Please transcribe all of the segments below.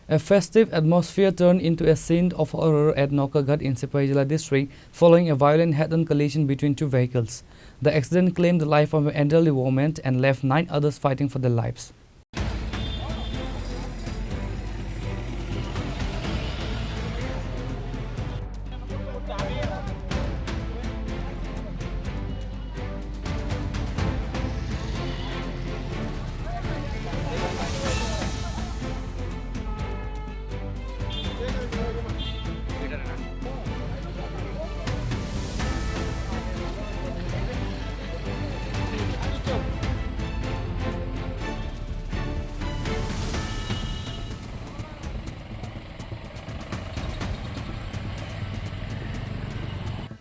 A festive atmosphere turned into a scene of horror at Naukaghat in Sipaijala district following a violent head-on collision between two vehicles. The accident claimed the life of an elderly woman and left 9 others fighting for their lives.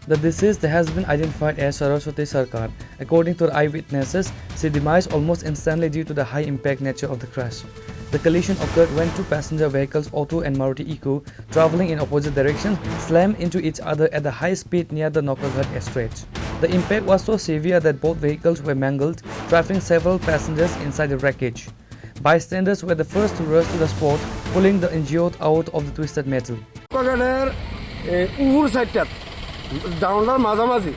The deceased has been identified as Saraswati Sarkar. According to the eyewitnesses, she demised almost instantly due to the high impact nature of the crash. The collision occurred when two passenger vehicles, Auto and Maruti Eco, traveling in opposite directions, slammed into each other at a high speed near the Naukaghat Estret. The impact was so severe that both vehicles were mangled, trapping several passengers inside the wreckage. Bystanders were the first to rush to the spot, pulling the injured out of the twisted metal. ডাউনটার মাঝামাঝি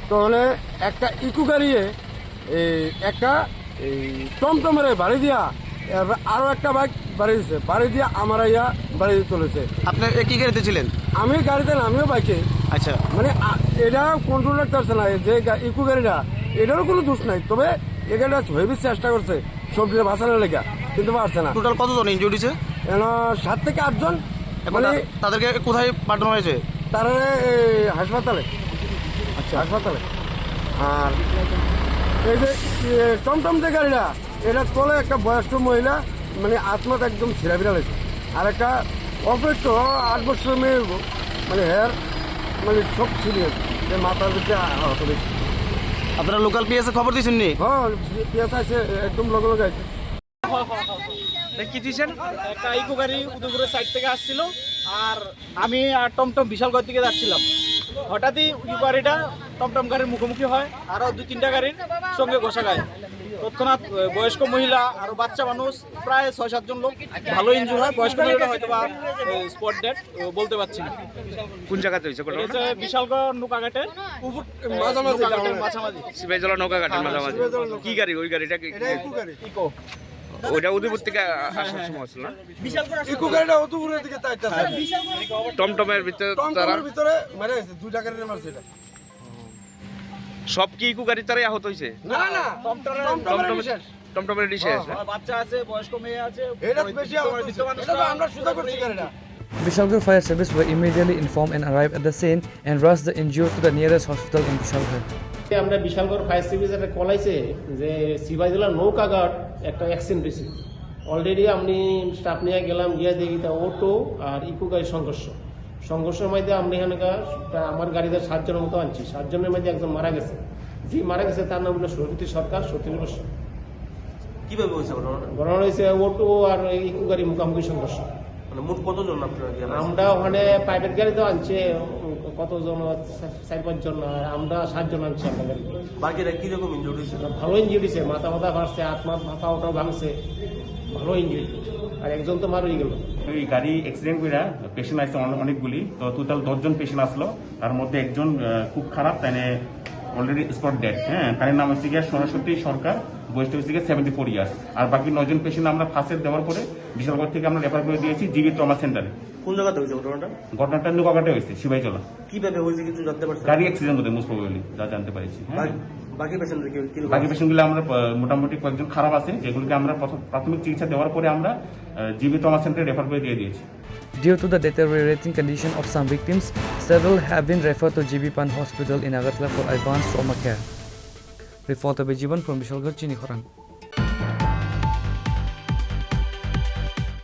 তাহলে একটা eco গাড়িয়ে একটা টমটমের বাড়ি দিয়া আরো একটা bike বাড়ি দিচ্ছে বাড়ি দিয়া আমার ইয়া বাড়ি চলেছে। আপনার কি গাড়িতে ছিলেন? আমি গাড়িতে না, আমিও বাইকে। আচ্ছা, মানে এটা কন্ট্রোল রাখতে পারছে না যে ইকো গাড়িটা, এটারও কোনো দোষ নাই। তবে এই গাড়িটা হেবি চেষ্টা করছে সবজিটা বাঁচানোর লেগা, কিন্তু পারছে না। টোটাল কতজন ইনজুর্ড হয়েছে? 7 থেকে 8 জন। মানে তাদেরকে কোথায় পাঠানো হয়েছে? তারা হাসপাতালে। আচ্ছা, হাসপাতালে। আর এই যে টমটম যে গাড়িটা, এটা তোলে একটা বয়স্ক মহিলা, মানে আত্মাতে একদম ছিঁড়া বিড়া হয়েছে। আর একটা অপেক্ষ 8 বছর মেয়ে, মানে হেয়ার মানে সব ছিঁড়ে মাথার ভিতরে আহত হয়েছে। আপনারা লোকাল পিএসএ খবর দিয়েছেন নি? হ্যাঁ, পিএস আছে, একদম লগে লগে আছে। কি দিয়েছেন? একটা ইকো গাড়ি উদয়পুরের সাইড থেকে আসছিল, আর আমি আর টমটম বিশালগড় দিকে যাচ্ছিলাম। হঠাৎই ইকো গাড়িটা টমটম গাড়ির মুখোমুখি হয়, আরও 2-3টা গাড়ির সঙ্গে ঘষা খায়। তৎক্ষণাৎ বয়স্ক মহিলা আর বাচ্চা মানুষ প্রায় 6-7 জন লোক ভালো ইনজুর হয়। বয়স্ক মহিলাটা হয়তো বা স্পট ডেড, বলতে পারছি না। কোন জায়গাতে হয়েছে? বিশালগড় নৌকাঘাটের মাঝামাঝি। সিপাহীজলা নৌকাঘাটের মাঝামাঝি। কি গাড়ি ওই গাড়িটা? ইকো। ওটা উদয়পুর থেকে আসার সময় ছিল না? ইকো গাড়িটা উদয়পুরের দিকে তাইতেছে। টমটমের ভিতরে টমটমের ভিতরে মানে 2টা গাড়ি মারছে। এটা সব কি ইকো গাড়ি তারাই আহত হয়েছে? না না, টমটমের ডিশে আছে, বাচ্চা আছে, বয়স্ক মেয়ে আছে। এটা বেশি আহত হয়েছে। এটা আমরা সুদা করছি গাড়িটা। Vishalgarh Fire Service were immediately informed and arrived at the scene and rushed the injured to the nearest hospital in Vishalgarh. আমরা বিশালগড় ফায়ার সার্ভিস একটা কল আইছে যে সিপাহীজলা নৌকাঘাট একটা অ্যাক্সিডেন্ট হয়েছে। অলরেডি আমি স্টাফ নিয়ে গেলাম, গিয়ে দেখি তা অটো আর ইকো গাড়ির সংঘর্ষের মধ্যে আমরা এখানে আমার গাড়িতে 7 জনের মতো আনছি। 7 জনের মধ্যে একজন মারা গেছে। যে মারা গেছে তার নাম হলো সুরভীতি সরকার, 37 বছর। কিভাবে হয়েছে ঘটনা হয়েছে অটো আর ইকো গাড়ি মুখোমুখি সংঘর্ষ। মানে মোট কতজন আপনারা? আমরা ওখানে প্রাইভেট গাড়িতে আনছে কতজন, 4-5 জন, আর আমরা 7 জন আনছি আমরা গাড়ি। বাকিরা কিরকম ইনজুরি হয়েছে? ভালো ইনজুরি হয়েছে, মাথা ভাঙছে, মাথা ওটাও ভাঙছে, ভালো ইনজুরি। আর একজন তো মারা গেল। এই গাড়ি অ্যাক্সিডেন্ট করে পেশেন্ট আসছে অনেকগুলি, তো টোটাল 10 জন পেশেন্ট আসলো। তার মধ্যে একজন খুব খারাপ, তাই অলরেডি স্পট ডেড। হ্যাঁ, তার নাম হচ্ছে গিয়ে সরস্বতী সরকার, বয়সটা হচ্ছে গিয়ে 74 ইয়ার্স। আর বাকি 9 জন পেশেন্ট আমরা ফার্স্ট এড দেওয়ার পরে বিশালগড় থেকে আমরা রেফার করে দিয়েছি জিবি ট্রমা সেন্টারে। কোন জায়গাতে হয়েছে ঘটনাটা? ঘটনাটা নৌকাঘাটে হয়েছে, সিপাহীজলা। কিভাবে হয়েছে কিছু জানতে পারছেন? গাড়ি অ্যাক্সিডেন্ট হতে মোস্ট প্রবাবলি যা জানতে পেরেছি। বাকি পেশেন্টগুলো আমরা মোটামুটি কয়েকজন খারাপ আছে, যেগুলোকে আমরা প্রাথমিক চিকিৎসা দেওয়ার পরে আমরা জিবি ট্রমা সেন্টারে রেফার করে দিয়ে দিয়েছি। Due to the deteriorating condition of some victims, several have been referred to GB Pan Hospital in Agartala for advanced trauma care. Reporter Bijiban from Vishalgarh, Chini Khorang.